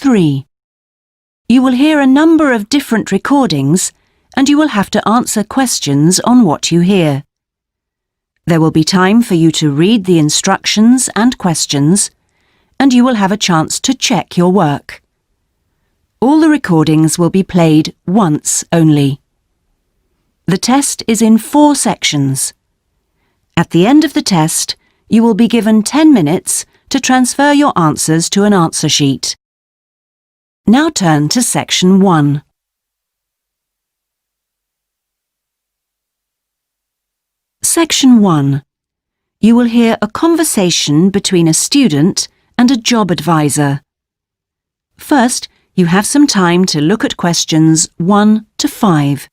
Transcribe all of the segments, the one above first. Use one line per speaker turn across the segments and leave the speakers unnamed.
3. You will hear a number of different recordings and you will have to answer questions on what you hear. There will be time for you to read the instructions and questions, and you will have a chance to check your work. All the recordings will be played once only. The test is in 4 sections. At the end of the test, you will be given 10 minutes to transfer your answers to an answer sheet. Now turn to Section 1. Section 1. You will hear a conversation between a student and a job advisor. First, you have some time to look at questions 1 to 5.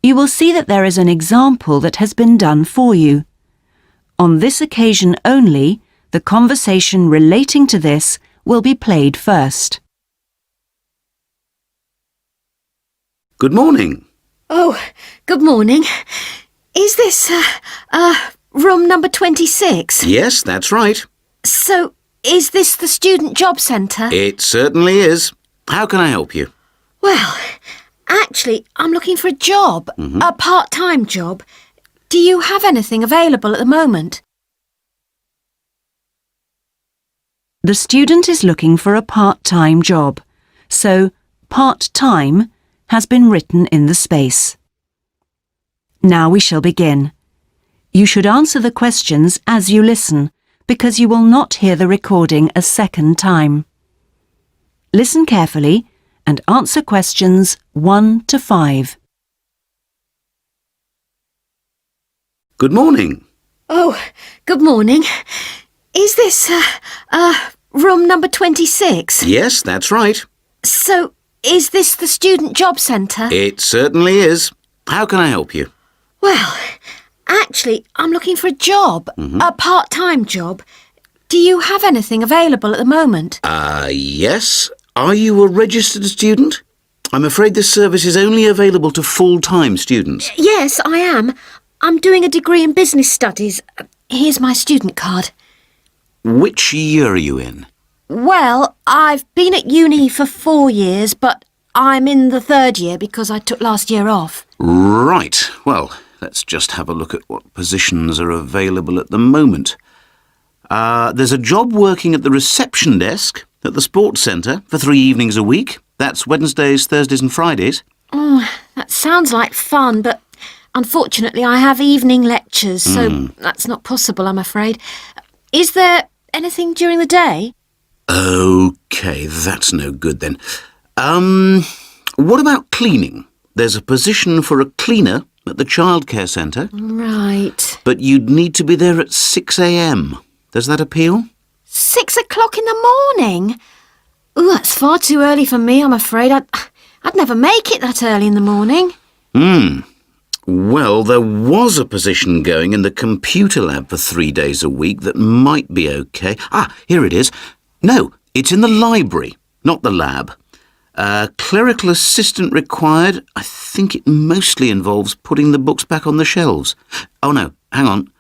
You will see that there is an example that has been done for you. On this occasion only, the conversation relating to this will be played first.
Good morning.
Oh, good morning. Is this, room number 26?
Yes, that's right.
So, is this the Student Job Centre?
It certainly is. How can I help you?
Well, actually, I'm looking for a job, a part-time job. Do you have anything available at the moment?
The student is looking for a part-time job, so part-time has been written in the space. Now we shall begin. You should answer the questions as you listen, because you will not hear the recording a second time. Listen carefully and answer questions 1 to 5.
Good morning.
Oh, good morning. Is this, room number 26?
Yes, that's right.
So, is this the Student Job Centre?
It certainly is. How can I help you?
Well, actually, I'm looking for a job, a part-time job. Do you have anything available at the moment?
Yes. Are you a registered student? I'm afraid this service is only available to full-time students.
Yes, I am. I'm doing a degree in business studies. Here's my student card.
Which year are you in?
Well, I've been at uni for 4 years, but I'm in the 3rd year because I took last year off.
Right. Well, let's just have a look at what positions are available at the moment. There's a job working at the reception desk at the sports centre for 3 evenings a week. That's Wednesdays, Thursdays and Fridays.
Oh, that sounds like fun, but unfortunately I have evening lectures, so that's not possible, I'm afraid. Is there anything during the day?
OK, that's no good then. What about cleaning? There's a position for a cleaner at the childcare centre.
Right.
But you'd need to be there at 6 a.m. Does that appeal?
6 o'clock in the morning? Ooh, that's far too early for me, I'm afraid. I'd never make it that early in the morning.
Well, there was a position going in the computer lab for 3 days a week that might be OK. Here it is. No, it's in the library, not the lab. Clerical assistant required. I think it mostly involves putting the books back on the shelves. Oh, no, hang on.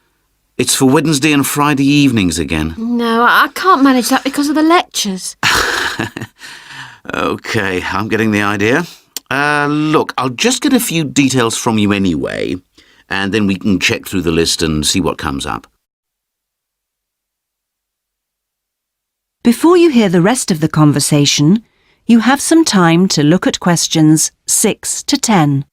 It's for Wednesday and Friday evenings again.
No, I can't manage that because of the lectures.
OK, I'm getting the idea. Look, I'll just get a few details from you anyway, and then we can check through the list and see what comes up.
Before you hear the rest of the conversation, you have some time to look at questions 6 to 10.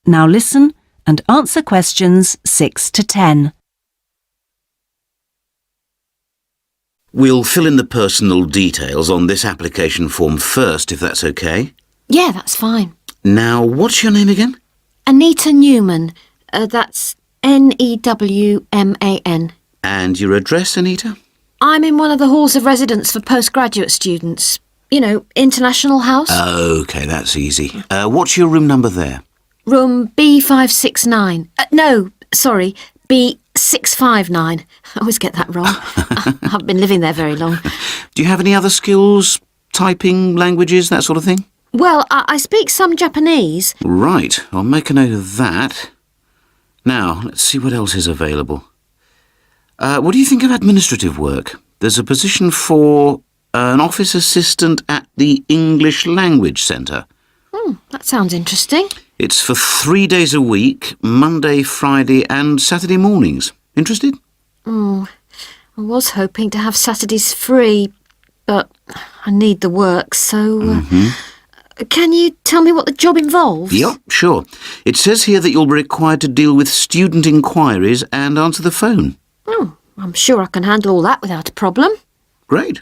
Now listen and answer questions 6 to 10.
We'll fill in the personal details on this application form first, if that's okay.
Yeah, that's fine.
Now, what's your name again?
Anita Newman. That's Newman.
And your address, Anita?
I'm in one of the halls of residence for postgraduate students. You know, International House.
OK, that's easy. What's your room number there?
Room B569. No, sorry, B659. I always get that wrong. I haven't been living there very long.
Do you have any other skills? Typing, languages, that sort of thing?
Well, I speak some Japanese.
Right, I'll make a note of that. Now, let's see what else is available. What do you think of administrative work? There's a position for an office assistant at the English Language Centre.
That sounds interesting.
It's for 3 days a week, Monday, Friday and Saturday mornings. Interested?
I was hoping to have Saturdays free, but I need the work, so... Can you tell me what the job involves?
Yep, sure. It says here that you'll be required to deal with student inquiries and answer the phone.
I'm sure I can handle all that without a problem.
Great.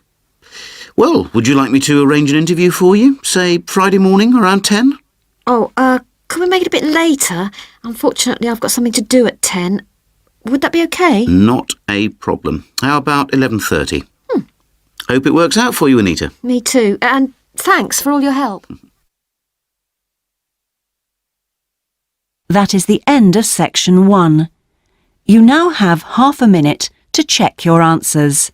Well, would you like me to arrange an interview for you? Say Friday morning around 10?
Could we make it a bit later? Unfortunately, I've got something to do at 10. Would that be okay?
Not a problem. How about 11:30? Hope it works out for you, Anita.
Me too. And thanks for all your help.
That is the end of section 1. You now have half a minute to check your answers.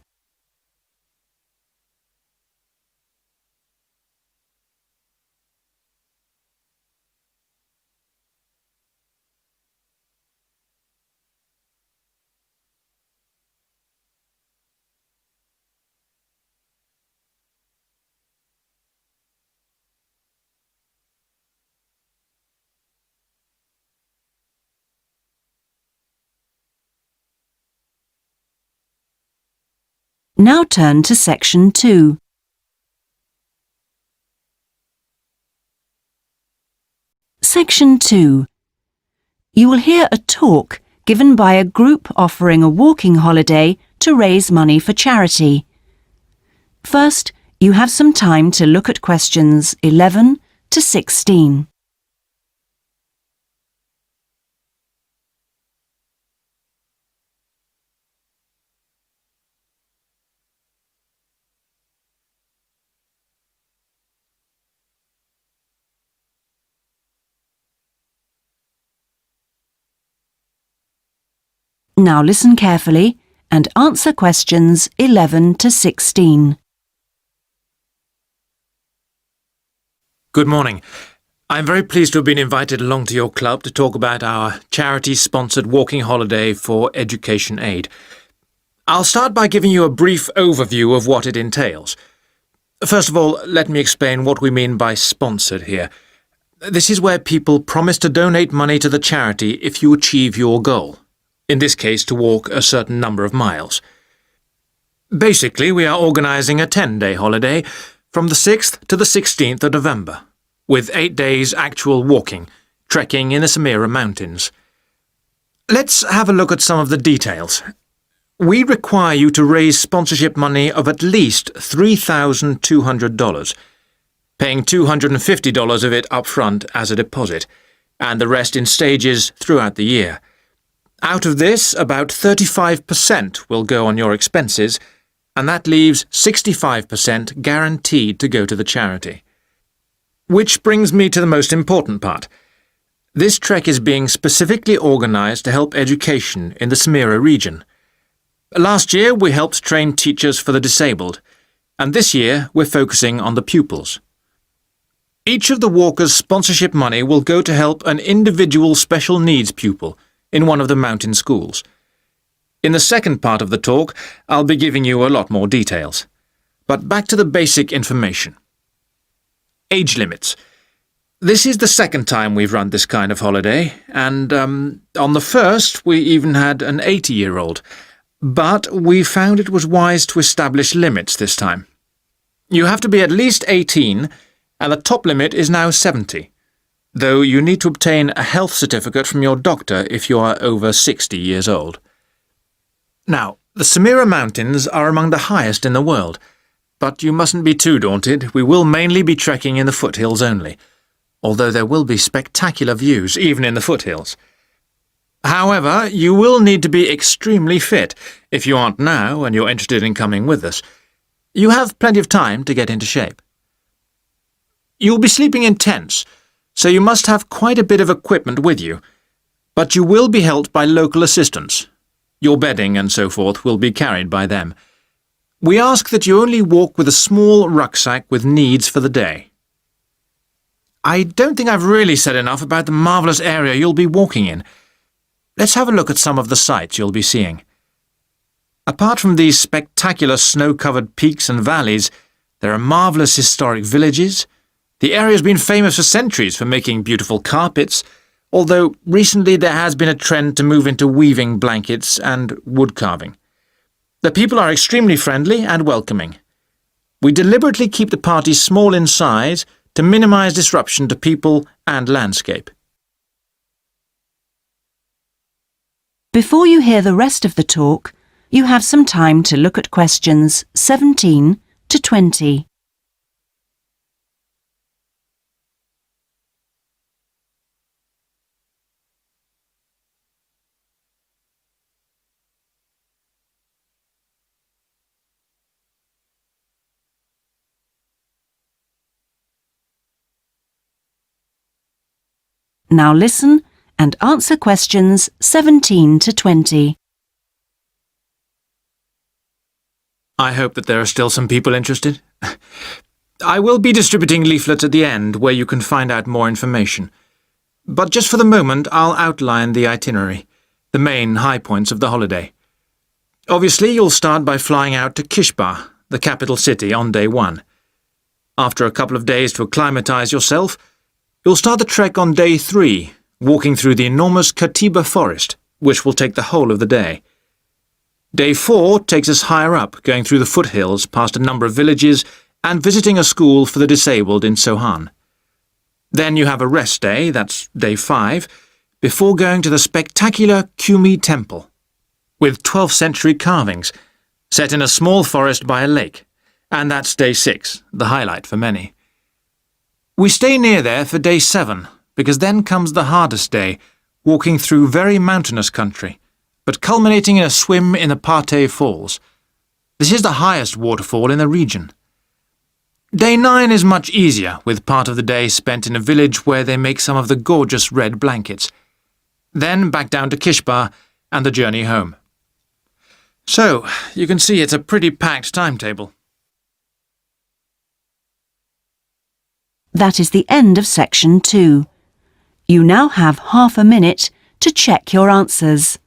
Now turn to section 2. Section 2. You will hear a talk given by a group offering a walking holiday to raise money for charity. First, you have some time to look at questions 11 to 16. Now listen carefully and answer questions 11 to 16.
Good morning. I'm very pleased to have been invited along to your club to talk about our charity-sponsored walking holiday for education aid. I'll start by giving you a brief overview of what it entails. First of all, let me explain what we mean by sponsored here. This is where people promise to donate money to the charity if you achieve your goal. In this case, to walk a certain number of miles. Basically, we are organising a 10-day holiday from the 6th to the 16th of November, with 8 days actual walking, trekking in the Samira Mountains. Let's have a look at some of the details. We require you to raise sponsorship money of at least $3,200, paying $250 of it up front as a deposit, and the rest in stages throughout the year. Out of this, about 35% will go on your expenses, and that leaves 65% guaranteed to go to the charity. Which brings me to the most important part. This trek is being specifically organised to help education in the Samira region. Last year, we helped train teachers for the disabled, and this year we're focusing on the pupils. Each of the walkers' sponsorship money will go to help an individual special needs pupil in one of the mountain schools. In the second part of the talk, I'll be giving you a lot more details. But back to the basic information. Age limits. This is the second time we've run this kind of holiday, and on the first we even had an 80-year-old. But we found it was wise to establish limits this time. You have to be at least 18, and the top limit is now 70. Though you need to obtain a health certificate from your doctor if you are over 60 years old. Now, The Samira Mountains are among the highest in the world, but you mustn't be too daunted. We will mainly be trekking in the foothills only, although there will be spectacular views even in the foothills. However, you will need to be extremely fit if you aren't now and you're interested in coming with us. You have plenty of time to get into shape. You'll be sleeping in tents, so you must have quite a bit of equipment with you, but you will be helped by local assistants. Your bedding and so forth will be carried by them. We ask that you only walk with a small rucksack with needs for the day. I don't think I've really said enough about the marvellous area you'll be walking in. Let's have a look at some of the sights you'll be seeing. Apart from these spectacular snow-covered peaks and valleys, there are marvellous historic villages. The area has been famous for centuries for making beautiful carpets, although recently there has been a trend to move into weaving blankets and wood carving. The people are extremely friendly and welcoming. We deliberately keep the party small in size to minimise disruption to people and landscape.
Before you hear the rest of the talk, you have some time to look at questions 17 to 20. Now listen and answer questions 17 to 20.
I hope that there are still some people interested. I will be distributing leaflets at the end where you can find out more information. But just for the moment, I'll outline the itinerary, the main high points of the holiday. Obviously, you'll start by flying out to Kishba, the capital city, on day 1. After a couple of days to acclimatise yourself, you'll start the trek on day 3, walking through the enormous Katiba forest, which will take the whole of the day. Day 4 takes us higher up, going through the foothills past a number of villages and visiting a school for the disabled in Sohan. Then you have a rest day, that's day 5, before going to the spectacular Kumi Temple, with 12th century carvings, set in a small forest by a lake, and that's day 6, the highlight for many. We stay near there for day 7, because then comes the hardest day, walking through very mountainous country, but culminating in a swim in the Pate Falls. This is the highest waterfall in the region. Day 9 is much easier, with part of the day spent in a village where they make some of the gorgeous red blankets. Then back down to Kishba and the journey home. So, you can see it's a pretty packed timetable.
That is the end of section 2. You now have half a minute to check your answers.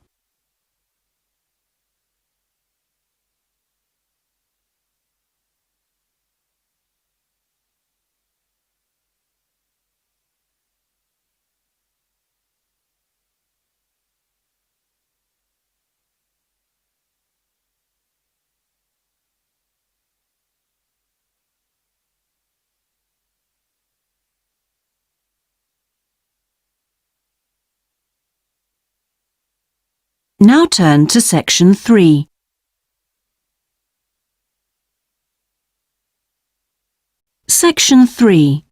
Now turn to section 3. Section 3.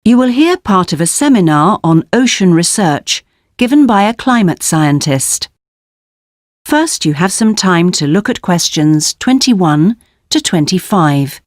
You will hear part of a seminar on ocean research given by a climate scientist. First, you have some time to look at questions 21 to 25.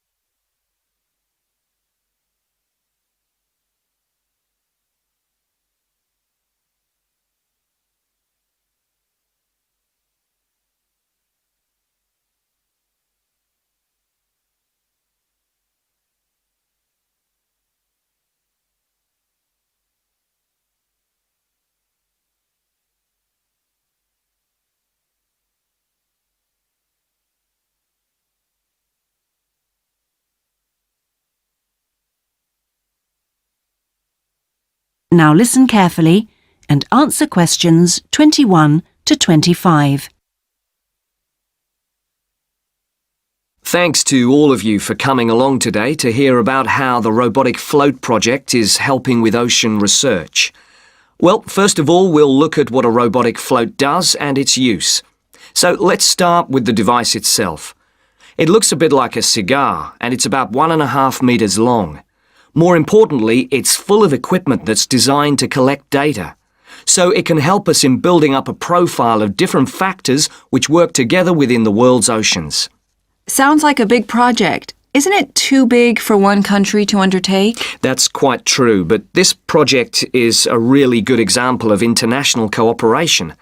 Now listen carefully and answer questions 21 to 25.
Thanks to all of you for coming along today to hear about how the robotic float project is helping with ocean research. Well, first of all, we'll look at what a robotic float does and its use. So let's start with the device itself. It looks a bit like a cigar, and it's about 1.5 meters long. More importantly, it's full of equipment that's designed to collect data. So it can help us in building up a profile of different factors which work together within the world's oceans.
Sounds like a big project. Isn't it too big for one country to undertake?
That's quite true, but this project is a really good example of international cooperation.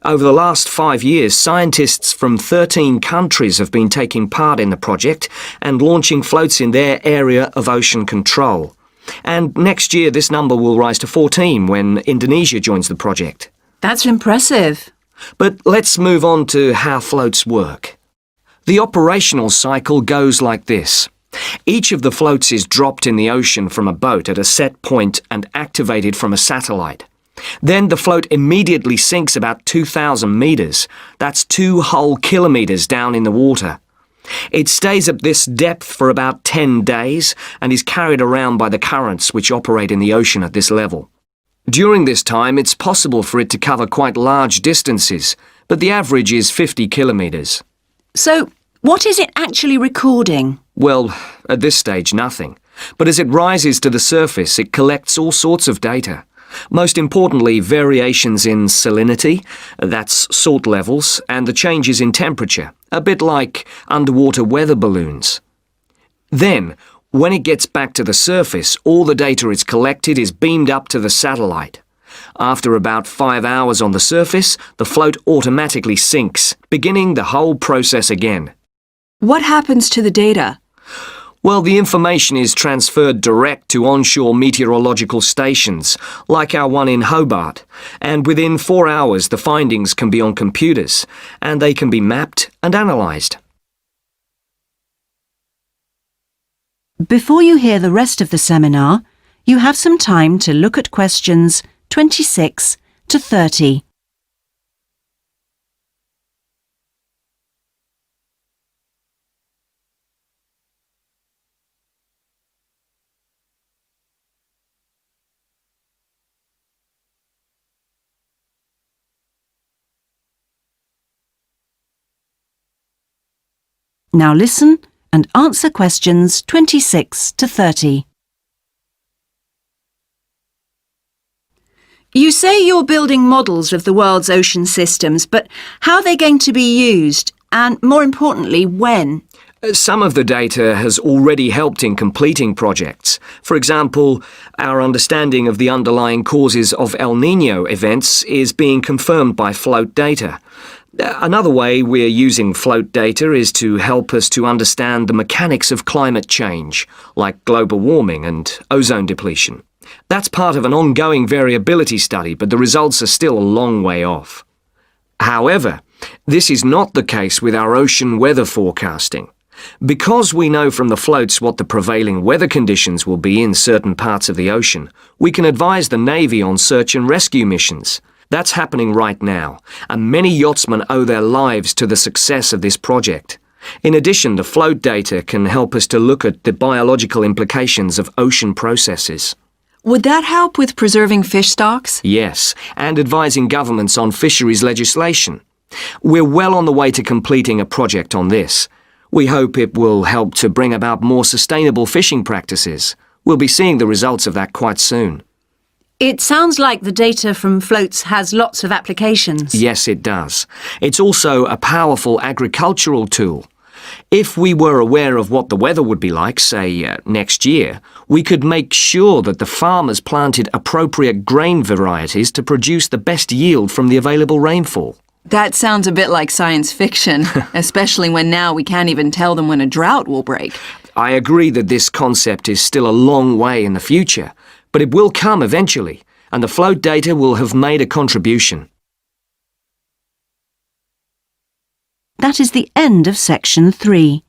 Over the last 5 years, scientists from 13 countries have been taking part in the project and launching floats in their area of ocean control. And next year, this number will rise to 14 when Indonesia joins the project.
That's impressive.
But let's move on to how floats work. The operational cycle goes like this. Each of the floats is dropped in the ocean from a boat at a set point and activated from a satellite. Then the float immediately sinks about 2,000 meters. That's 2 whole kilometers down in the water. It stays at this depth for about 10 days and is carried around by the currents which operate in the ocean at this level. During this time, it's possible for it to cover quite large distances, but the average is 50 kilometers.
So, what is it actually recording?
Well, at this stage, nothing. But as it rises to the surface, it collects all sorts of data. Most importantly, variations in salinity, that's salt levels, and the changes in temperature, a bit like underwater weather balloons. Then, when it gets back to the surface, all the data it's collected is beamed up to the satellite. After about 5 hours on the surface, the float automatically sinks, beginning the whole process again.
What happens to the data?
Well, the information is transferred direct to onshore meteorological stations, like our one in Hobart, and within 4 hours the findings can be on computers, and they can be mapped and analysed.
Before you hear the rest of the seminar, you have some time to look at questions 26 to 30. Now listen and answer questions 26 to 30. You say you're building models of the world's ocean systems, but how are they going to be used? And more importantly, when?
Some of the data has already helped in completing projects. For example, our understanding of the underlying causes of El Niño events is being confirmed by float data. Another way we're using float data is to help us to understand the mechanics of climate change, like global warming and ozone depletion. That's part of an ongoing variability study, but the results are still a long way off. However, this is not the case with our ocean weather forecasting. Because we know from the floats what the prevailing weather conditions will be in certain parts of the ocean, we can advise the Navy on search and rescue missions. That's happening right now, and many yachtsmen owe their lives to the success of this project. In addition, the float data can help us to look at the biological implications of ocean processes.
Would that help with preserving fish stocks?
Yes, and advising governments on fisheries legislation. We're well on the way to completing a project on this. We hope it will help to bring about more sustainable fishing practices. We'll be seeing the results of that quite soon.
It sounds like the data from floats has lots of applications.
Yes, it does. It's also a powerful agricultural tool. If we were aware of what the weather would be like, say, next year, we could make sure that the farmers planted appropriate grain varieties to produce the best yield from the available rainfall.
That sounds a bit like science fiction, especially when now we can't even tell them when a drought will break.
I agree that this concept is still a long way in the future, but it will come eventually, and the float data will have made a contribution.
That is the end of section 3.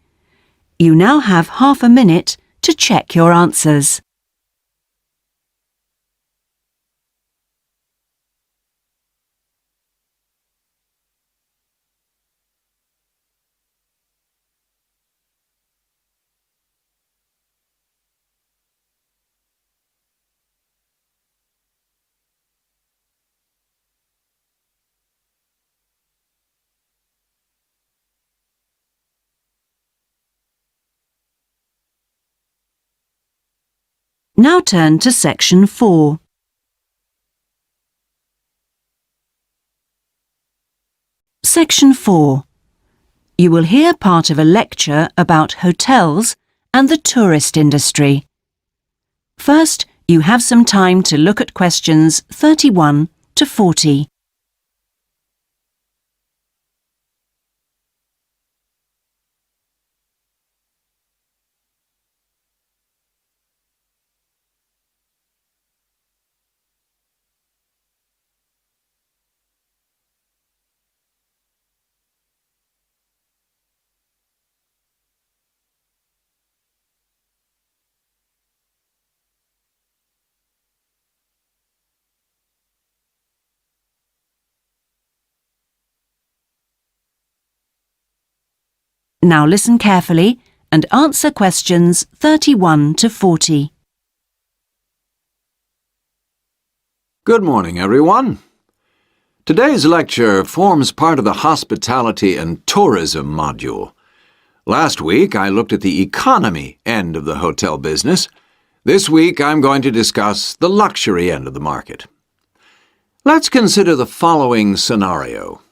You now have half a minute to check your answers. Now turn to Section 4. Section 4. You will hear part of a lecture about hotels and the tourist industry. First, you have some time to look at questions 31 to 40. Now listen carefully and answer questions 31 to 40.
Good morning, everyone. Today's lecture forms part of the Hospitality and Tourism module. Last week, I looked at the economy end of the hotel business. This week, I'm going to discuss the luxury end of the market. Let's consider the following scenario.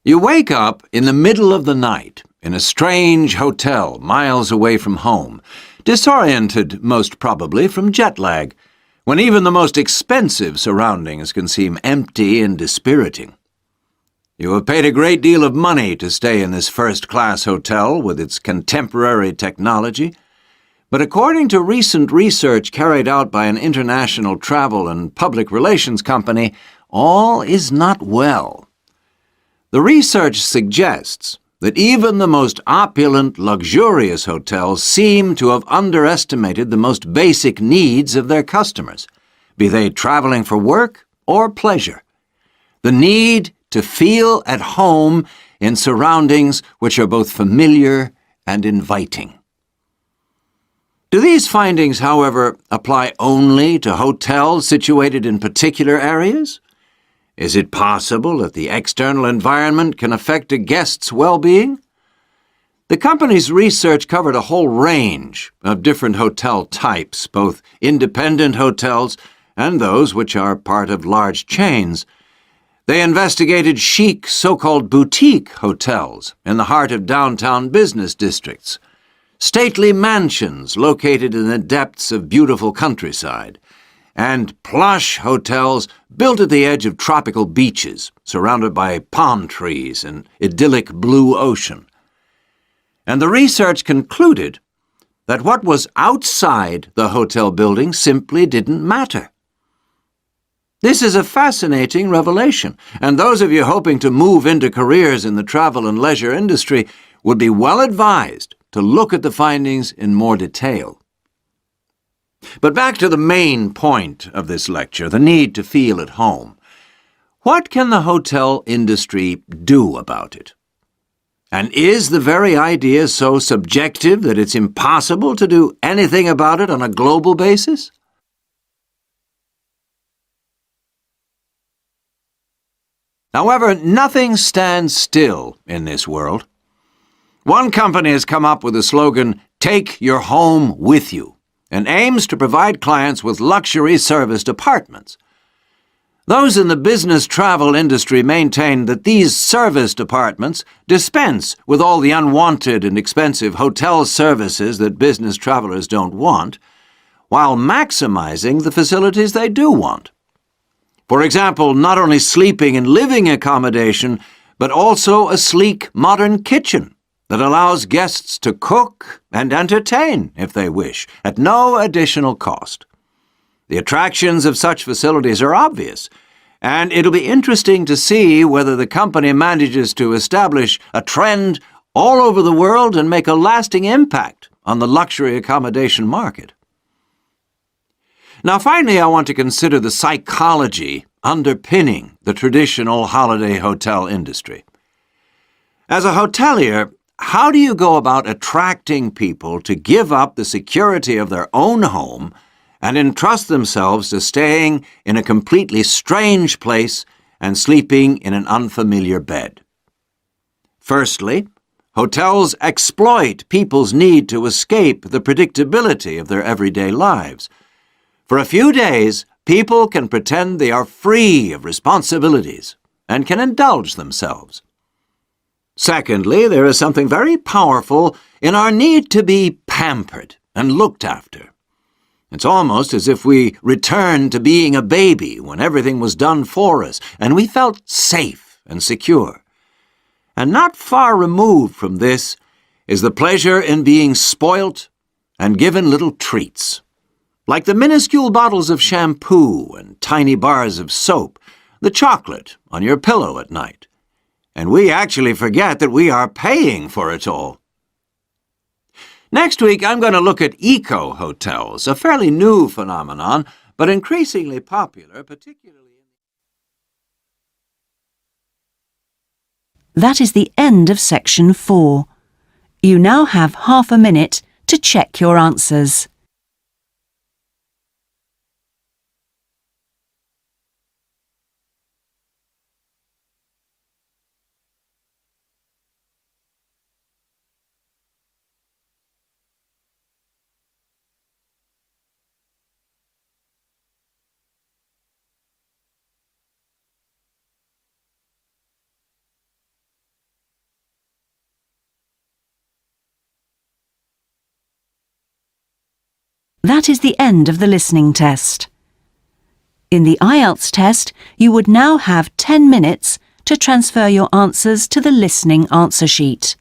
You wake up in the middle of the night in a strange hotel miles away from home, disoriented most probably from jet lag, when even the most expensive surroundings can seem empty and dispiriting. You have paid a great deal of money to stay in this first-class hotel with its contemporary technology, but according to recent research carried out by an international travel and public relations company, all is not well. The research suggests that even the most opulent, luxurious hotels seem to have underestimated the most basic needs of their customers, be they traveling for work or pleasure. The need to feel at home in surroundings which are both familiar and inviting. Do these findings, however, apply only to hotels situated in particular areas? Is it possible that the external environment can affect a guest's well-being? The company's research covered a whole range of different hotel types, both independent hotels and those which are part of large chains. They investigated chic, so-called boutique hotels in the heart of downtown business districts, stately mansions located in the depths of beautiful countryside, and plush hotels built at the edge of tropical beaches, surrounded by palm trees and idyllic blue ocean. And the research concluded that what was outside the hotel building simply didn't matter. This is a fascinating revelation, and those of you hoping to move into careers in the travel and leisure industry would be well advised to look at the findings in more detail. But back to the main point of this lecture, the need to feel at home. What can the hotel industry do about it? And is the very idea so subjective that it's impossible to do anything about it on a global basis? However, nothing stands still in this world. One company has come up with the slogan, "Take your home with you," and aims to provide clients with luxury serviced apartments. Those in the business travel industry maintain that these serviced apartments dispense with all the unwanted and expensive hotel services that business travelers don't want, while maximizing the facilities they do want. For example, not only sleeping and living accommodation, but also a sleek modern kitchen that allows guests to cook and entertain, if they wish, at no additional cost. The attractions of such facilities are obvious, and it'll be interesting to see whether the company manages to establish a trend all over the world and make a lasting impact on the luxury accommodation market. Now, finally, I want to consider the psychology underpinning the traditional holiday hotel industry. As a hotelier, how do you go about attracting people to give up the security of their own home and entrust themselves to staying in a completely strange place and sleeping in an unfamiliar bed? Firstly, hotels exploit people's need to escape the predictability of their everyday lives. For a few days, people can pretend they are free of responsibilities and can indulge themselves. Secondly, there is something very powerful in our need to be pampered and looked after. It's almost as if we returned to being a baby when everything was done for us and we felt safe and secure. And not far removed from this is the pleasure in being spoilt and given little treats, like the minuscule bottles of shampoo and tiny bars of soap, the chocolate on your pillow at night. And we actually forget that we are paying for it all. Next week, I'm going to look at eco-hotels, a fairly new phenomenon, but increasingly popular, particularly...
That is the end of section 4. You now have half a minute to check your answers. That is the end of the listening test. In the IELTS test, you would now have 10 minutes to transfer your answers to the listening answer sheet.